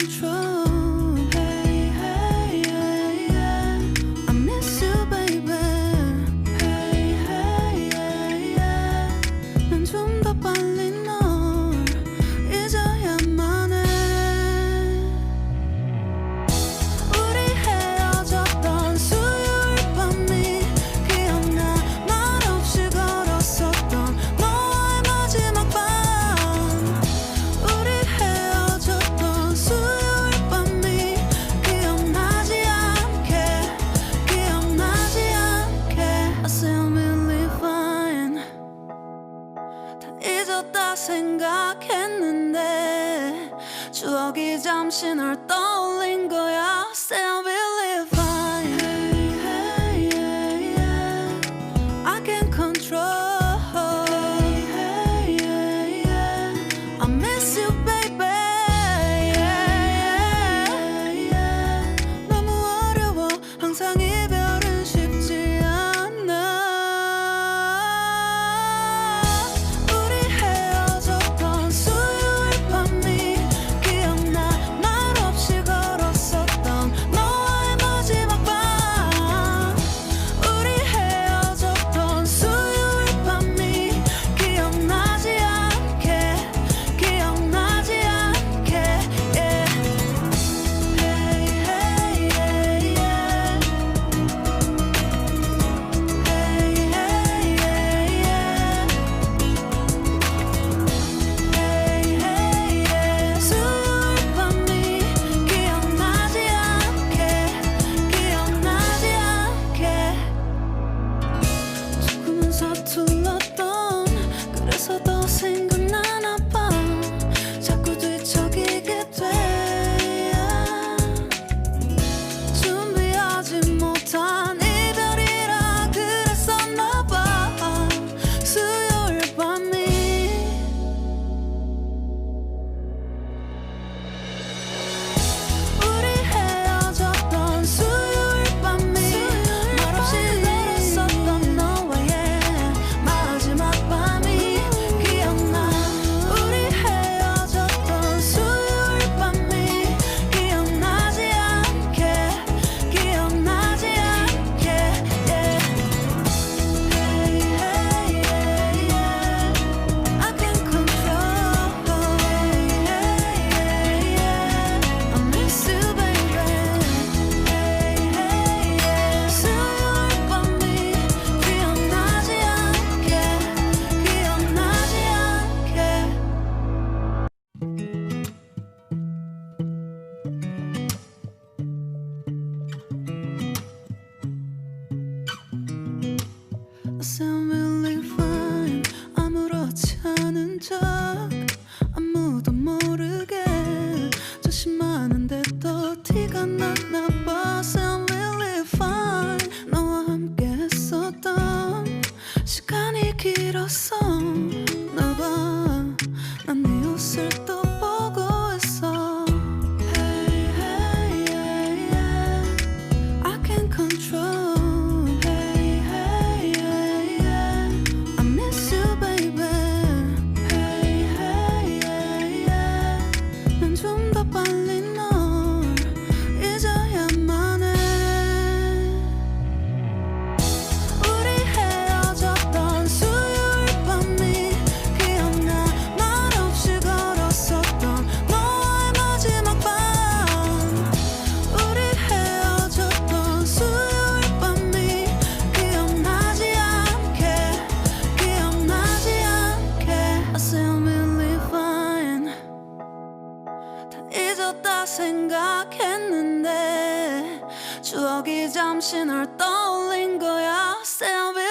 control. Hey, hey, hey, yeah. I miss you, baby. Hey, hey, hey, yeah. 난 좀 더 빨리 널 잊어야만 해. 우리 헤어졌던 수요일 밤이 기억나. 말없이 걸었었던 너와의 마지막 밤. 우리 헤어졌던 수요일 밤이 기억나지 않게, 기억나지 않게. I say I'm really fine. 다 잊었다 생각했는데 추억이 잠시 널 떠올린 거야. Say I'm really fine. Hey, hey, yeah, yeah. I can't control. Hey, hey, yeah, yeah. I miss you, baby. Yeah, yeah, yeah. 너무 어려워. 항상 이별은 쉽지 않아. 우리 헤어졌던 수요일 밤이 기억나. 말없이 걸었었던 너와의 마지막 밤. 우리 헤어졌던 수요일 밤이 기억나지 않게, 기억나지 않게. Yeah. Hey, hey, yeah, yeah. Hey, hey, yeah, yeah. Hey, hey, yeah. 수요일 밤이 기억나지 않게, 기억나지 않게. 조금은 서툴렀던 그래서 더 생각나나 봐. 자꾸 뒤척이게 돼. 준비하지 못한 이별이라 그랬었나 봐. 수요일 밤이. 우리 헤어졌던 수요일 밤이 말없이 걸었었던 너와의 마지막 밤이 기억나. 우리 헤어졌던 수요일 밤이 기억나지 않게, 기억나지 않게. Yeah. Hey, hey, yeah, yeah. I can't control. Hey, hey, yeah, yeah. I miss you, baby. Hey, hey, yeah. 수요일 밤이 기억나지 않게, 기억나지 않게. I say I'm really fine. 아무렇지 않은 척 아무도 모르게 조심하는데 또 티가 났나 봐. Say I'm really fine. 너와 함께 했었던 시간이 길었어 나 봐. 난 네 옷을 또 보고 있어. Hey, hey, yeah, yeah. I can't control. Hey, hey, yeah, yeah. I miss you, baby. Hey, hey, yeah, yeah. 난 좀 더 빨리 널 잊어야만 해. 우리 헤어졌던 수요일 밤이 기억나. 말없이 걸었었던 너와의 마지막 밤. 우리 헤어졌던 수요일 밤이 기억나지 않게, 기억나지 않게. I say I'm really fine. 다 잊었다 생각했는데 추억이 잠시 널 떠올린 거야. Say I'm really